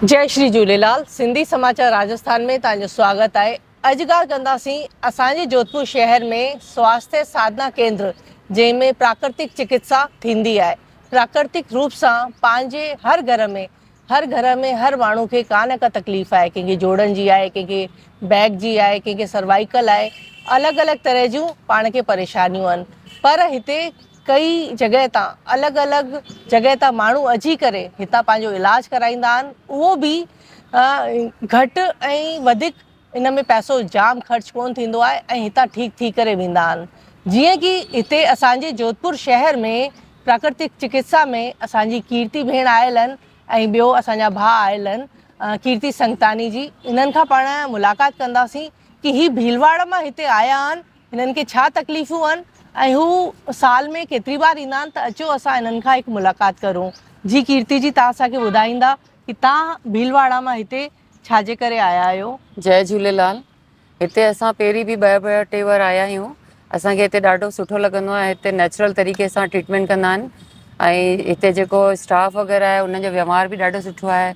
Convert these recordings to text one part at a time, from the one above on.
जय श्री झूलेलाल। सिंधी समाचार राजस्थान में तव्हांजो स्वागत है। अॼु ॻाल्हि कंदासीं असांजे जोधपुर शहर में स्वास्थ्य साधना केंद्र जंहिंमें प्राकृतिक चिकित्सा थींदी आहे। प्राकृतिक रूप सां पंहिंजे हर घर में हर माण्हू खे का न का तकलीफ़ आहे। कंहिंखे जोड़नि जी आहे, कंहिंखे बैक जी आहे, कंहिंखे सर्वाइकल आहे, अलॻि अलॻि तरह जूं पाण खे परेशानियूं आहिनि। पर हिते कई जॻह तां अलॻि अलॻि जॻह तां माण्हू अची करे हितां पंहिंजो इलाज कराईंदा आहिनि। उहो बि घटि ऐं वधीक, इन में पैसो जाम ख़र्च कोन थींदो आहे ऐं हितां ठीकु थी करे वेंदा आहिनि। जीअं कि हिते असांजे जोधपुर शहर में प्राकृतिक चिकित्सा में असांजी कीर्ति भेण आयल आहिनि ऐं ॿियो असांजा भाउ आयल आहिनि कीर्ति संगतानी जी। इन्हनि खां पाण मुलाक़ात कंदासीं कि ही भीलवाड़ा मां हिते आया आहिनि, हिननि खे छा तकलीफ़ूं आहिनि ऐं हू साल में केतिरी बार ईंदा आहिनि। त अचो असां हिननि खां हिकु मुलाक़ात करूं। जी कीर्ति जी, तव्हां असांखे ॿुधाईंदा कि तव्हां भीलवाड़ा मां हिते छाजे करे आया आहियो? जय झूलेलाल। हिते असां पहिरीं बि ॿ टे बार आया आहियूं। असांखे हिते ॾाढो सुठो लॻंदो आहे। हिते नेचुरल तरीक़े सां ट्रीटमेंट कंदा आहिनि ऐं हिते जेको स्टाफ वग़ैरह आहे उनजो व्यवहार बि ॾाढो सुठो आहे।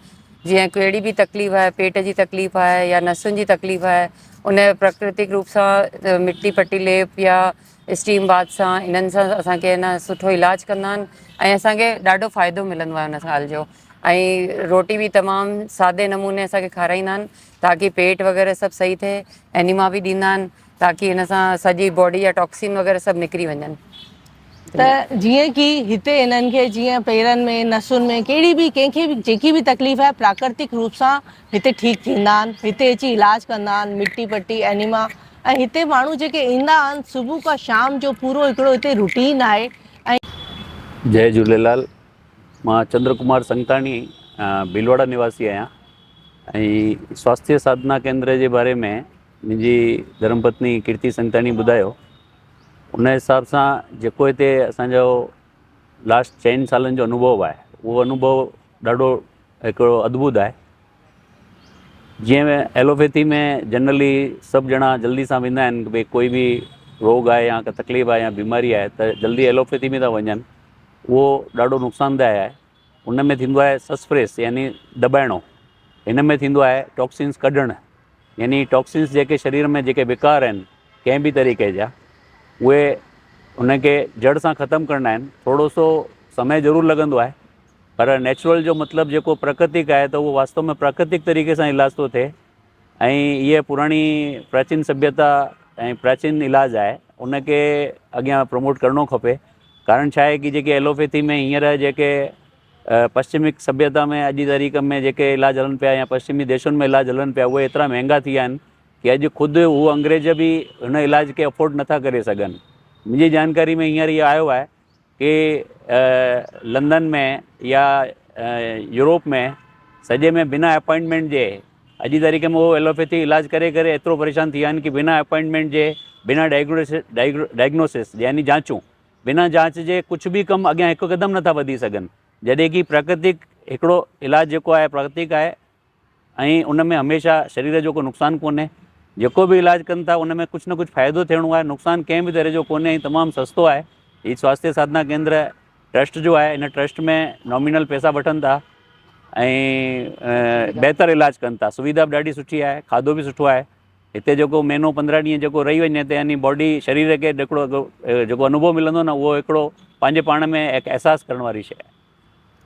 जीअं कहिड़ी बि तकलीफ़ आहे, पेट जी तकलीफ़ आहे या नसुनि जी तकलीफ़ आहे, उन प्राकृतिक रूप सां मिट्टी पट्टी लेप या स्टीम बाथ सां इन्हनि सां असांखे न सुठो इलाजु कंदा आहिनि ऐं असांखे ॾाढो फ़ाइदो मिलंदो आहे उन ॻाल्हि जो। ऐं रोटी बि तमामु सादे नमूने असांखे खाराईंदा आहिनि ताकी पेट वग़ैरह सभु सही थिए। एनिमा बि ॾींदा आहिनि ताकी हिन सां सॼी बॉडी जा टॉक्सिन वग़ैरह सभु निकिरी वञनि। त जीअं कि हिते हिननि खे जीअं पेरनि में, नसुनि में कहिड़ी बि कंहिंखे बि जेकी बि तकलीफ़ आहे प्राकृतिक रूप सां हिते ठीकु थींदा आहिनि। हिते अची इलाजु कंदा आहिनि, मिट्टी पट्टी, एनिमा। ऐं हिते माण्हू जेके ईंदा आहिनि सुबुह खां शाम जो पूरो हिकिड़ो हिते रूटीन आहे। जय झूलेलाल। मां चंद्र कुमार संगतानी भीलवाड़ा निवासी आहियां ऐं स्वास्थ्य साधना केंद्र जे बारे में मुंहिंजी धर्मपत्नी कीर्ति संगतानी ॿुधायो। उन हिसाब सां जेको हिते असांजो लास्ट 4 सालनि जो अनुभव आहे, उहो अनुभव ॾाढो हिकिड़ो अद्भुत आहे। जीअं एलोपैथी में जनरली सभु ॼणा जल्दी सां वेंदा आहिनि कि भई कोई बि रोग आहे या तकलीफ़ आहे या बीमारी आहे त जल्दी एलोपैथी में था वञनि। उहो ॾाढो नुक़सानदायक आहे। उन में थींदो आहे सस्प्रेस यानी दॿाइणो, हिन में थींदो आहे टॉक्सिन्स कढणु यानी टॉक्सिन्स जेके शरीर में जेके विकार आहिनि कंहिं बि तरीक़े जा, उहे उनखे जड़ सां ख़तमु करणा आहिनि। थोरो सो समय ज़रूरु लॻंदो आहे पर नेचुरल जो मतिलबु जेको प्राकृतिक आहे त उहो वास्तव में प्राकृतिक तरीक़े सां इलाजु थो थिए। ऐं इहे पुराणी प्राचीन सभ्यता ऐं प्राचीन इलाजु आहे उनखे अॻियां प्रमोट करिणो खपे। कारण छा आहे कि जेके एलोपैथी में हींअर जेके पश्चिमिक सभ्यता में अॼु जी तारीख़ में जेके इलाज हलनि पिया या पश्चिमी देशनि में इलाज हलनि पिया, उहे एतिरा महांगा थी विया आहिनि कि अॼु ख़ुदि उहो अंग्रेज़ बि हुन इलाज खे अफोर्ड नथा करे सघनि। मुंहिंजी जानकारी में हींअर इहो आयो आहे कि लंदन में या यूरोप में सॼे में बिना अपॉइंटमेंट जे अॼु जी तारीख़ में उहो एलोपैथी इलाज करे करे एतिरो परेशान थी विया आहिनि कि बिना अपॉइंटमेंट जे, बिना डायग्नोसिस यानी जांचूं, बिना जांच जे कुझु बि कमु अॻियां हिकु क़दम नथा वधी सघनि। जॾहिं कि प्राकृतिक हिकिड़ो इलाजु जेको आहे प्राकृतिक आहे ऐं उन में हमेशह शरीर जो को नुक़सानु कोन्हे। जेको बि इलाजु कनि था उन में कुझु न कुझु फ़ाइदो थियणो आहे, नुक़सानु कंहिं बि तरह जो कोन्हे ऐं तमामु सस्तो आहे। हीउ स्वास्थ्य साधना केंद्र ट्रस्ट जो आहे। इन ट्रस्ट में नॉमिनल पैसा वठनि था ऐं बहितर इलाजु कनि था। सुविधा बि ॾाढी सुठी आहे, खाधो बि सुठो आहे। हिते जेको महीनो 15 ॾींहं जेको रही वञे त यानी बॉडी शरीर खे हिकिड़ो जेको अनुभव मिलंदो न, उहो हिकिड़ो पंहिंजे पाण में हिकु अहसासु करण वारी शइ आहे।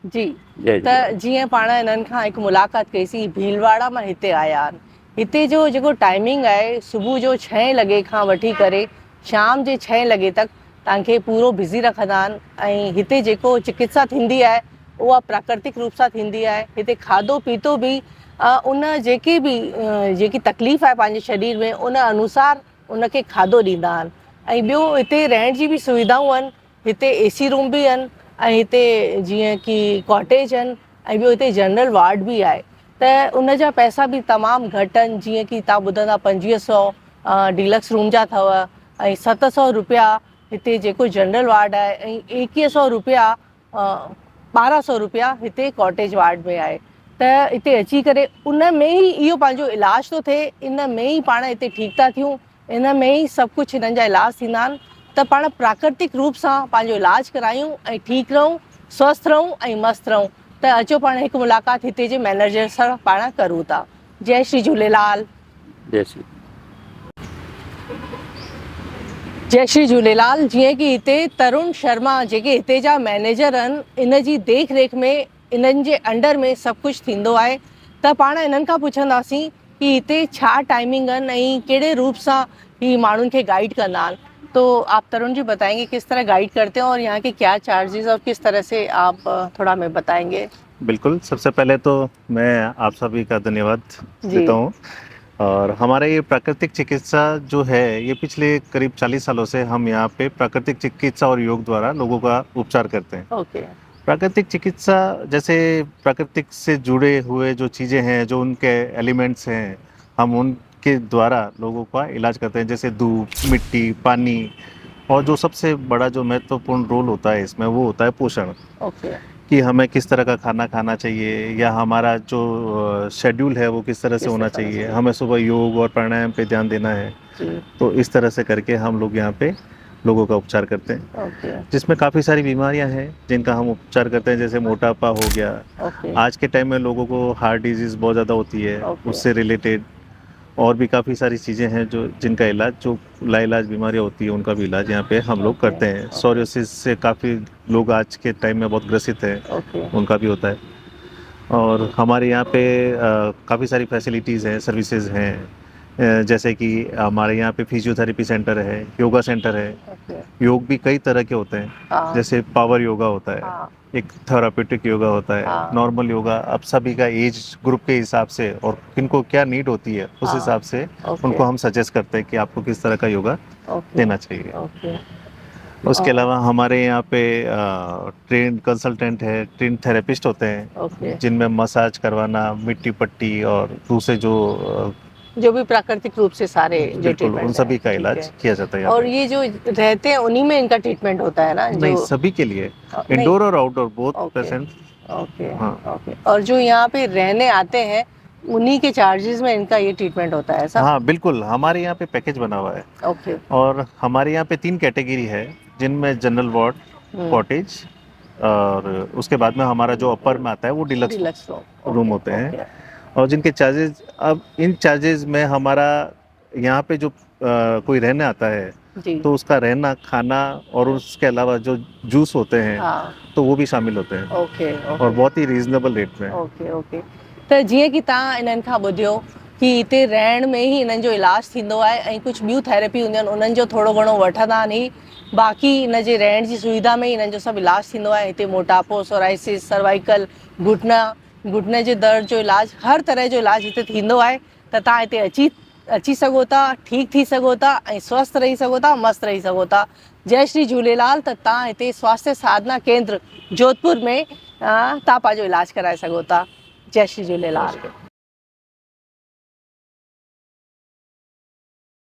जी, त जीअं पाण हिननि खां हिकु मुलाक़ात कईसीं, भीलवाड़ा मां हिते आया आहिनि। हिते जो जेको टाइमिंग आहे सुबुह जो 6 लॻे खां वठी करे शाम जे 6 लॻे तक तव्हांखे पूरो बिज़ी रखंदा आहिनि। ऐं हिते जेको चिकित्सा थींदी आहे उहा प्राकृतिक रूप सां थींदी आहे। हिते खाधो पीतो बि उन जेकी तकलीफ़ आहे पंहिंजे शरीर में उन अनुसार उनखे खाधो ॾींदा आहिनि। ऐं ॿियो हिते रहण जी बि सुविधाऊं आहिनि। हिते AC रूम बि आहिनि ऐं हिते जीअं कि कॉटेज आहिनि ऐं ॿियो हिते जनरल वार्ड बि आहे। त उन जा पैसा बि तमामु घटि आहिनि। जीअं कि तव्हां ॿुधंदा 2500 डीलक्स रूम जा अथव ऐं 700 रुपया हिते जेको जनरल वार्ड आहे ऐं 2100 रुपया 1200 रुपया हिते कॉटेज वार्ड में आहे। त हिते अची करे उन में ई इहो पंहिंजो इलाजु थो थिए, इन में ई पाण हिते ठीकु था थियूं, इन में ई सभु कुझु हिननि जा इलाज थींदा आहिनि। त पाण प्राकृतिक रूप सां पंहिंजो इलाजु करायूं ऐं ठीकु रहूं, स्वस्थ रहूं ऐं मस्तु रहूं। त अचो पाण हिकु मुलाक़ात हिते जे मैनेजर सां पाण करूं था। जय श्री झूलेलाल। जय श्री जय श्री झूलेलाल। जीअं कि हिते तरुण शर्मा जेके हिते जा मैनेजर आहिनि, इन जी देख रेख में इन्हनि जे अंडर में सभु कुझु थींदो आहे, त पाण इन्हनि खां पुछंदासीं कि हिते छा टाइमिंग आहिनि ऐं कहिड़े रूप सां ही माण्हुनि खे गाइड कंदा आहिनि। तो आप तरुण जी बताएंगे किस तरह गाइड करते हैं और यहाँ के क्या चार्जेस और किस तरह से आप थोड़ा हमें बताएंगे। बिल्कुल, सबसे पहले तो मैं आप सभी का धन्यवाद जी। देता हूँ। और हमारे ये प्राकृतिक चिकित्सा जो है, ये पिछले करीब 40 सालों से हम यहाँ पे प्राकृतिक चिकित्सा और योग द्वारा लोगों का उपचार करते हैं। ओके। प्राकृतिक चिकित्सा जैसे प्राकृतिक से जुड़े हुए जो चीज़ें हैं, जो उनके एलिमेंट्स हैं, हम उनके द्वारा लोगों का इलाज करते हैं, जैसे धूप, मिट्टी, पानी, और जो सबसे बड़ा जो महत्वपूर्ण रोल होता है इसमें, वो होता है पोषण। ओके। कि हमें किस तरह का खाना खाना चाहिए, या हमारा जो शेड्यूल है वो किस तरह से होना चाहिए, हमें सुबह योग और प्राणायाम पे ध्यान देना है। तो इस तरह से करके हम लोग यहाँ पे लोगों का उपचार करते हैं। ओके। जिसमें काफ़ी सारी बीमारियां हैं जिनका हम उपचार करते हैं, जैसे मोटापा हो गया। ओके। आज के टाइम में लोगों को हार्ट डिजीज़ बहुत ज़्यादा होती है, ओके। उससे रिलेटेड और भी काफ़ी सारी चीज़ें हैं जो जिनका इलाज, जो लाइलाज बीमारियां होती है उनका भी इलाज यहाँ पे हम लोग ओके। करते हैं। सोरियोसिस से काफ़ी लोग आज के टाइम में बहुत ग्रसित हैं, ओके। उनका भी होता है। और हमारे यहाँ पे काफ़ी सारी फैसिलिटीज़ हैं, सर्विसेज हैं, जैसे कि हमारे यहाँ पे फिजियोथेरेपी सेंटर है, योगा सेंटर है। ओके। योग भी कई तरह के होते हैं, हाँ। जैसे पावर योगा होता है, हाँ। एक थेरापेटिक योगा होता है, हाँ। नॉर्मल योगा। अब सभी का एज ग्रुप के हिसाब से और किनको क्या नीड होती है उस हाँ। हिसाब से ओके। उनको हम सजेस्ट करते हैं कि आपको किस तरह का योगा ओके। देना चाहिए। ओके। उसके अलावा हमारे यहाँ पे ट्रेन कंसल्टेंट है, ट्रेन थेरेपिस्ट होते हैं, ओके। जिनमें मसाज करवाना, मिट्टी पट्टी और दूसरे जो जो भी प्राकृतिक रूप से सारे जो बिल्कुल ट्रीटमेंट उन सभी का ठीक इलाज है। किया जाता है यहाँ और पे। ये जो रहते हैं उन्हीं में इनका ट्रीटमेंट होता है ना? नहीं, जो सभी के लिए, नहीं। इंडोर और outdoor both okay. Patient. Okay. हाँ। ओके। और जो यहाँ पे रहने आते हैं उन्हीं के चार्जेस में इनका ये ट्रीटमेंट होता है, ऐसा? हाँ बिल्कुल, हमारे यहाँ पे पैकेज बना हुआ है। ओके। और हमारे यहाँ पे 3 कैटेगरी है, जिनमें जनरल वार्ड, कॉटेज, और उसके बाद में हमारा जो अपर में आता है वो डिलक्स डिलक्स रूम होते हैं। और जिनके चार्जेस, अब इन चार्जेस में हमारा यहाँ पे जो कोई रहने आता है जी। तो उसका रहना, खाना और उसके अलावा जो जूस होते हैं, हाँ। तो वो भी शामिल होते हैं। ओके। और बहुत ही रीजनेबल रेट में। ओके। ओके। त जीअं कि तव्हां इन्हनि खां ॿुधियो कि हिते रहण में ई इन्हनि जो इलाज थींदो आहे ऐं कुझु ॿियूं थेरेपी हूंदियूं आहिनि उन्हनि जो थोरो घणो वठंदा आहिनि ही, बाक़ी इन जे रहण जी सुविधा में ई इन्हनि जो सभु इलाज थींदो आहे। हिते मोटापो, सोराइसिस, सर्वाइकल, घुटने जे दर्द जो इलाज, हर तरह जो इलाज हिते थींदो आहे। त तव्हां हिते अची सघो था, ठीकु थी सघो था ऐं स्वस्थ रही सघो था, मस्तु रही सघो था। जय श्री झूलेलाल। त तव्हां हिते स्वास्थ्य साधना केंद्र जोधपुर में तव्हां पंहिंजो इलाज कराए सघो था। जय श्री झूलेलाल।